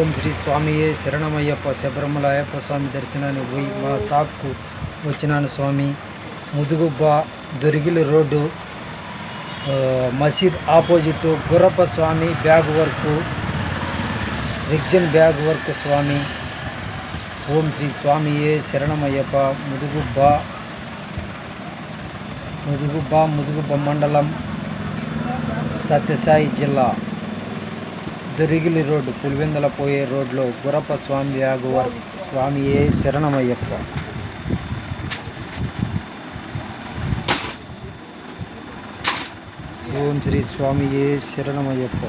ఓం శ్రీ స్వామియే శరణమయ్యప్ప. శబరిమల అయ్యప్ప స్వామి దర్శనానికి పోయి మా షాప్కు వచ్చినాను స్వామి. ముదుగుబ్బ దొరిగిలి రోడ్డు, మసీద్ ఆపోజిట్ గుర్రప్ప స్వామి బ్యాగ్ వర్క్, రిగ్జన్ బ్యాగ్ వర్క్ స్వామి. ఓం శ్రీ స్వామియే శరణమయ్యప్ప. ముదుగుబ్బ మండలం, సత్యసాయి జిల్లా, దొరిగిలి రోడ్డు, పులివెందుల పోయే రోడ్లో గుర్రప్ప స్వామి బ్యాగ్ వర్క్. స్వామియే శరణమయ్యప్ప. ఓం శ్రీ స్వామియే శరణమయ్యప్ప.